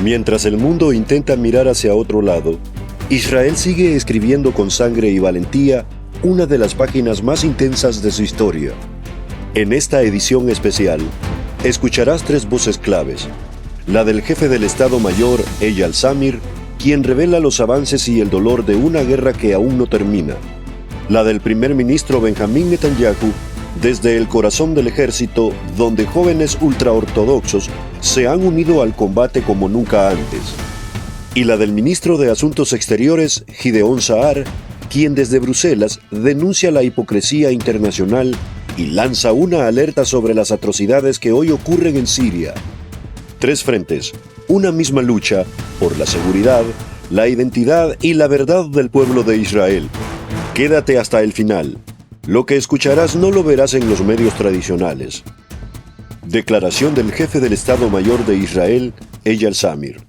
Mientras el mundo intenta mirar hacia otro lado, Israel sigue escribiendo con sangre y valentía una de las páginas más intensas de su historia. En esta edición especial, escucharás tres voces claves. La del jefe del Estado Mayor, Eyal Zamir, quien revela los avances y el dolor de una guerra que aún no termina. La del primer ministro Benjamín Netanyahu, desde el corazón del ejército, donde jóvenes ultraortodoxos se han unido al combate como nunca antes. Y la del ministro de Asuntos Exteriores, Gideon Sa'ar, quien desde Bruselas denuncia la hipocresía internacional y lanza una alerta sobre las atrocidades que hoy ocurren en Siria. Tres frentes, una misma lucha por la seguridad, la identidad y la verdad del pueblo de Israel. Quédate hasta el final. Lo que escucharás no lo verás en los medios tradicionales. Declaración del jefe del Estado Mayor de Israel, Eyal Zamir.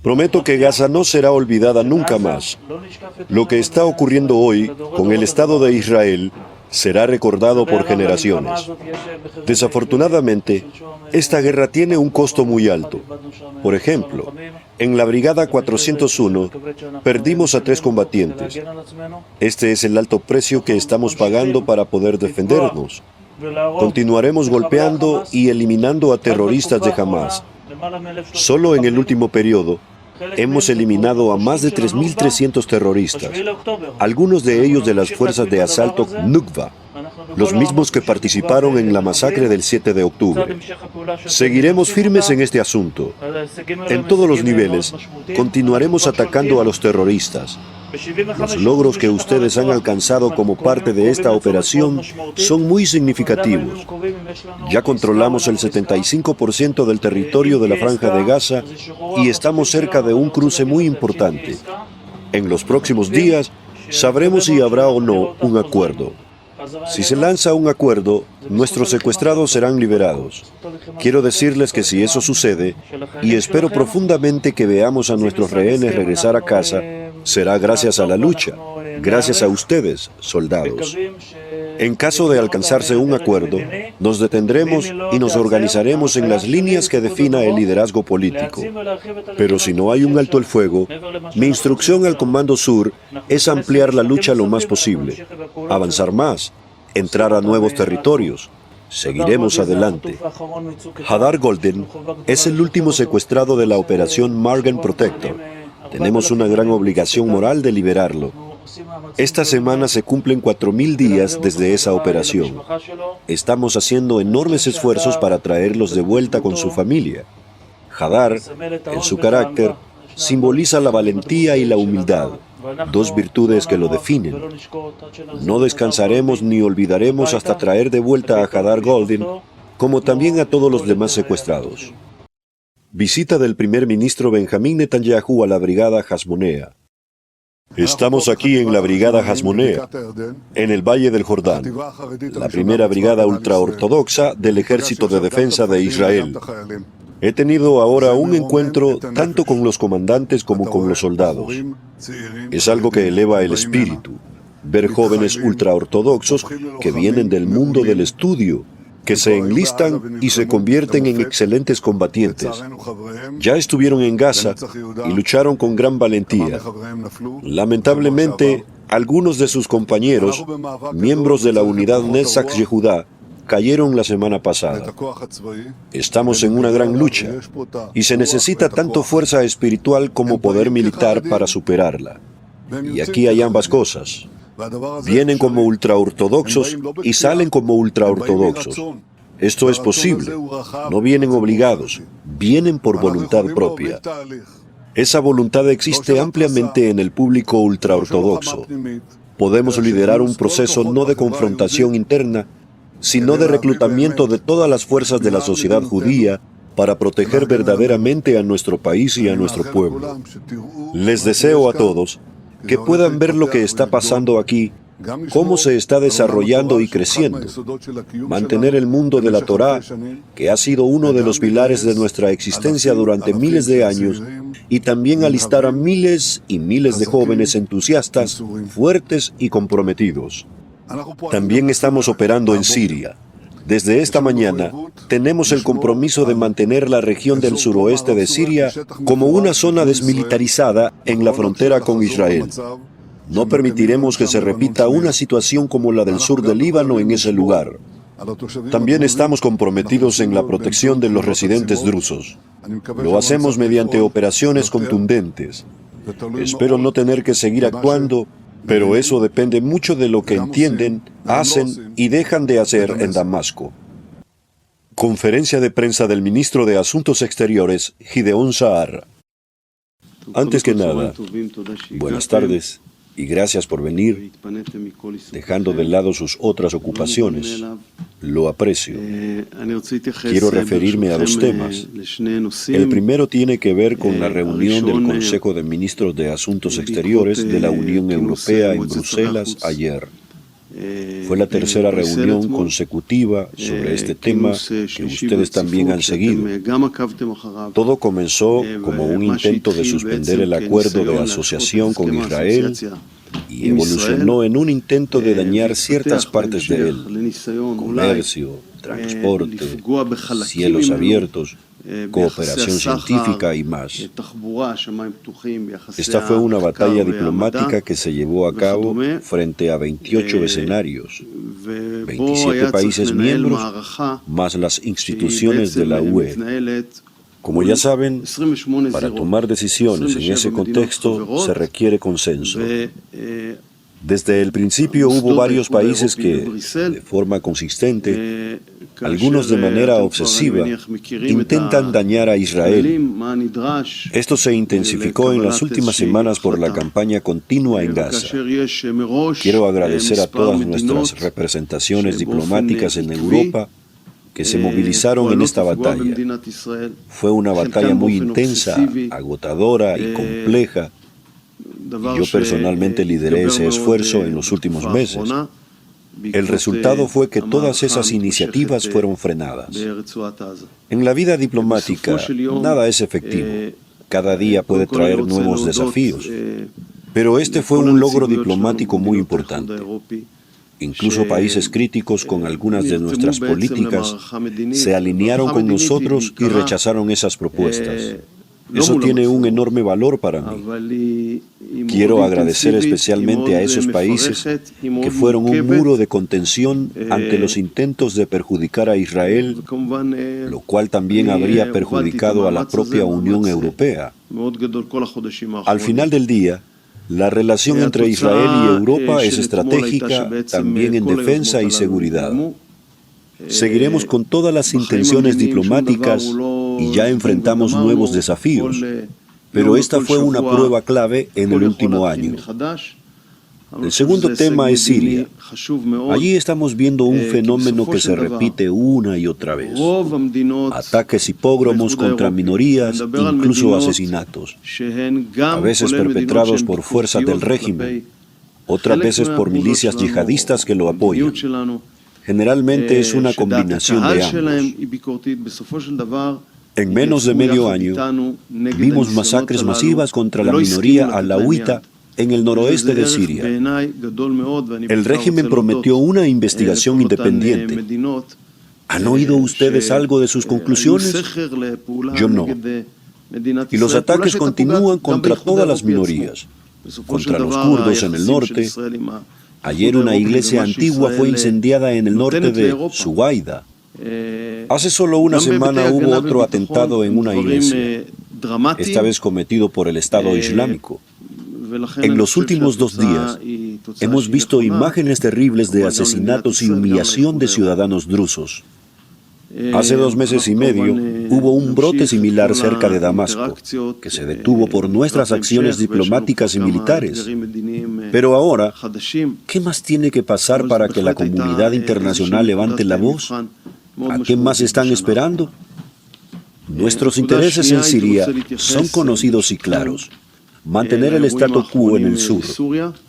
Prometo que Gaza no será olvidada nunca más. Lo que está ocurriendo hoy con el Estado de Israel será recordado por generaciones. Desafortunadamente, esta guerra tiene un costo muy alto. Por ejemplo, en la Brigada 401 perdimos a 3 combatientes. Este es el alto precio que estamos pagando para poder defendernos. Continuaremos golpeando y eliminando a terroristas de Hamás. Solo en el último periodo, hemos eliminado a más de 3.300 terroristas, algunos de ellos de las fuerzas de asalto Nukba, los mismos que participaron en la masacre del 7 de octubre. Seguiremos firmes en este asunto. En todos los niveles, continuaremos atacando a los terroristas. Los logros que ustedes han alcanzado como parte de esta operación son muy significativos. Ya controlamos el 75% del territorio de la Franja de Gaza y estamos cerca de un cruce muy importante. En los próximos días, sabremos si habrá o no un acuerdo. Si se lanza un acuerdo, nuestros secuestrados serán liberados. Quiero decirles que si eso sucede, y espero profundamente que veamos a nuestros rehenes regresar a casa, será gracias a la lucha, gracias a ustedes, soldados. En caso de alcanzarse un acuerdo, nos detendremos y nos organizaremos en las líneas que defina el liderazgo político. Pero si no hay un alto el fuego, mi instrucción al Comando Sur es ampliar la lucha lo más posible, avanzar más, entrar a nuevos territorios. Seguiremos adelante. Hadar Goldin es el último secuestrado de la operación Magen Protector. Tenemos una gran obligación moral de liberarlo. Esta semana se cumplen 4.000 días desde esa operación. Estamos haciendo enormes esfuerzos para traerlos de vuelta con su familia. Hadar, en su carácter, simboliza la valentía y la humildad, dos virtudes que lo definen. No descansaremos ni olvidaremos hasta traer de vuelta a Hadar Goldin, como también a todos los demás secuestrados. Visita del primer ministro Benjamín Netanyahu a la Brigada Hasmonea. Estamos aquí en la Brigada Hasmonea, en el Valle del Jordán, la primera brigada ultraortodoxa del Ejército de Defensa de Israel. He tenido ahora un encuentro tanto con los comandantes como con los soldados. Es algo que eleva el espíritu, ver jóvenes ultraortodoxos que vienen del mundo del estudio, que se enlistan y se convierten en excelentes combatientes. Ya estuvieron en Gaza y lucharon con gran valentía. Lamentablemente, algunos de sus compañeros, miembros de la unidad Netzach Yehudá, cayeron la semana pasada. Estamos en una gran lucha y se necesita tanto fuerza espiritual como poder militar para superarla. Y aquí hay ambas cosas. Vienen como ultraortodoxos y salen como ultraortodoxos. Esto es posible. No vienen obligados, vienen por voluntad propia. Esa voluntad existe ampliamente en el público ultraortodoxo. Podemos liderar un proceso no de confrontación interna, sino de reclutamiento de todas las fuerzas de la sociedad judía para proteger verdaderamente a nuestro país y a nuestro pueblo. Les deseo a todos que puedan ver lo que está pasando aquí, cómo se está desarrollando y creciendo. Mantener el mundo de la Torá, que ha sido uno de los pilares de nuestra existencia durante miles de años, y también alistar a miles y miles de jóvenes entusiastas, fuertes y comprometidos. También estamos operando en Siria. Desde esta mañana, tenemos el compromiso de mantener la región del suroeste de Siria como una zona desmilitarizada en la frontera con Israel. No permitiremos que se repita una situación como la del sur del Líbano en ese lugar. También estamos comprometidos en la protección de los residentes drusos. Lo hacemos mediante operaciones contundentes. Espero no tener que seguir actuando, pero eso depende mucho de lo que entienden, hacen y dejan de hacer en Damasco. Conferencia de prensa del ministro de Asuntos Exteriores, Gideon Saar. Antes que nada, buenas tardes y gracias por venir, dejando de lado sus otras ocupaciones. Lo aprecio. Quiero referirme a dos temas. El primero tiene que ver con la reunión del Consejo de Ministros de Asuntos Exteriores de la Unión Europea en Bruselas ayer. Fue la tercera reunión consecutiva sobre este tema que ustedes también han seguido. Todo comenzó como un intento de suspender el acuerdo de asociación con Israel y evolucionó en un intento de dañar ciertas partes de él: comercio, transporte, cielos abiertos, cooperación científica y más. Esta fue una batalla diplomática que se llevó a cabo frente a 28 escenarios, 27 países miembros, más las instituciones de la UE. Como ya saben, para tomar decisiones en ese contexto se requiere consenso. Desde el principio hubo varios países que, de forma consistente, algunos de manera obsesiva, intentan dañar a Israel. Esto se intensificó en las últimas semanas por la campaña continua en Gaza. Quiero agradecer a todas nuestras representaciones diplomáticas en Europa que se movilizaron en esta batalla. Fue una batalla muy intensa, agotadora y compleja. Yo personalmente lideré ese esfuerzo en los últimos meses. El resultado fue que todas esas iniciativas fueron frenadas. En la vida diplomática, nada es efectivo. Cada día puede traer nuevos desafíos. Pero este fue un logro diplomático muy importante. Incluso países críticos con algunas de nuestras políticas se alinearon con nosotros y rechazaron esas propuestas. Eso tiene un enorme valor para mí. Quiero agradecer especialmente a esos países que fueron un muro de contención ante los intentos de perjudicar a Israel, lo cual también habría perjudicado a la propia Unión Europea. Al final del día, la relación entre Israel y Europa es estratégica también en defensa y seguridad. Seguiremos con todas las intenciones diplomáticas y ya enfrentamos nuevos desafíos, pero esta fue una prueba clave en el último año. El segundo tema es Siria. Allí estamos viendo un fenómeno que se repite una y otra vez: ataques y pógromos contra minorías, incluso asesinatos, a veces perpetrados por fuerzas del régimen, otras veces por milicias yihadistas que lo apoyan. Generalmente es una combinación de ambos. En menos de medio año, vimos masacres masivas contra la minoría alauita en el noroeste de Siria. El régimen prometió una investigación independiente. ¿Han oído ustedes algo de sus conclusiones? Yo no. Y los ataques continúan contra todas las minorías, contra los kurdos en el norte. Ayer una iglesia antigua fue incendiada en el norte de Suwaida. Hace solo una semana hubo otro atentado en una iglesia, esta vez cometido por el Estado Islámico. En los últimos 2 días hemos visto imágenes terribles de asesinatos y humillación de ciudadanos drusos. Hace 2 meses y medio hubo un brote similar cerca de Damasco, que se detuvo por nuestras acciones diplomáticas y militares. Pero ahora, ¿qué más tiene que pasar para que la comunidad internacional levante la voz? ¿A qué más están esperando? Nuestros intereses en Siria son conocidos y claros. Mantener el statu quo en el sur,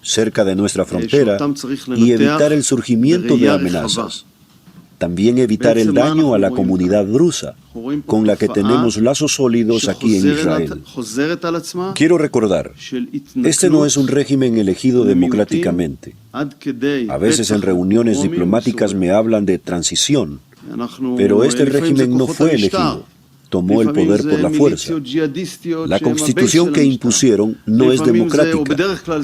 cerca de nuestra frontera, y evitar el surgimiento de amenazas. También evitar el daño a la comunidad drusa, con la que tenemos lazos sólidos aquí en Israel. Quiero recordar, este no es un régimen elegido democráticamente. A veces en reuniones diplomáticas me hablan de transición, Pero este régimen no fue elegido. Tomó el poder por la fuerza. La constitución que impusieron no es democrática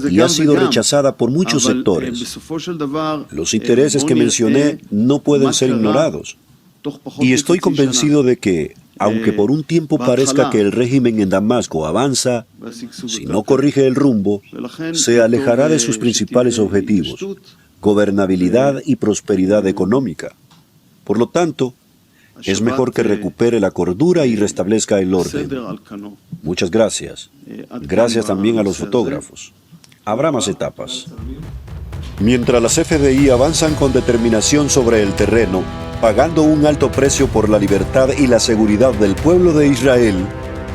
y ha sido rechazada por muchos sectores. Los intereses que mencioné no pueden ser ignorados. Y estoy convencido de que, aunque por un tiempo parezca que el régimen en Damasco avanza, si no corrige el rumbo, se alejará de sus principales objetivos: gobernabilidad y prosperidad económica. Por lo tanto, es mejor que recupere la cordura y restablezca el orden. Muchas gracias. Gracias también a los fotógrafos. Habrá más etapas. Mientras las FDI avanzan con determinación sobre el terreno, pagando un alto precio por la libertad y la seguridad del pueblo de Israel,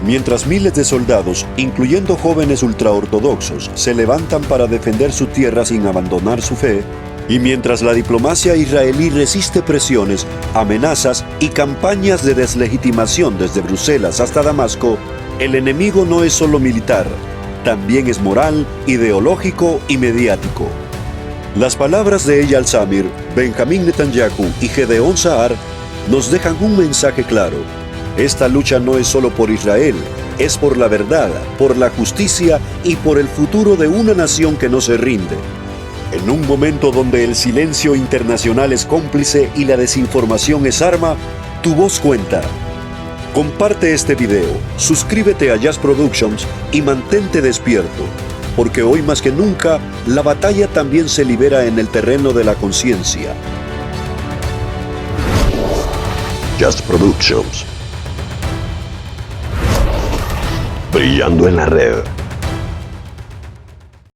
mientras miles de soldados, incluyendo jóvenes ultraortodoxos, se levantan para defender su tierra sin abandonar su fe, y mientras la diplomacia israelí resiste presiones, amenazas y campañas de deslegitimación desde Bruselas hasta Damasco, el enemigo no es solo militar, también es moral, ideológico y mediático. Las palabras de Eyal Zamir, Benjamín Netanyahu y Gedeón Sa'ar nos dejan un mensaje claro. Esta lucha no es solo por Israel, es por la verdad, por la justicia y por el futuro de una nación que no se rinde. En un momento donde el silencio internacional es cómplice y la desinformación es arma, tu voz cuenta. Comparte este video, suscríbete a Jazz Productions y mantente despierto, porque hoy más que nunca, la batalla también se libera en el terreno de la conciencia. Jazz Productions. Brillando en la red.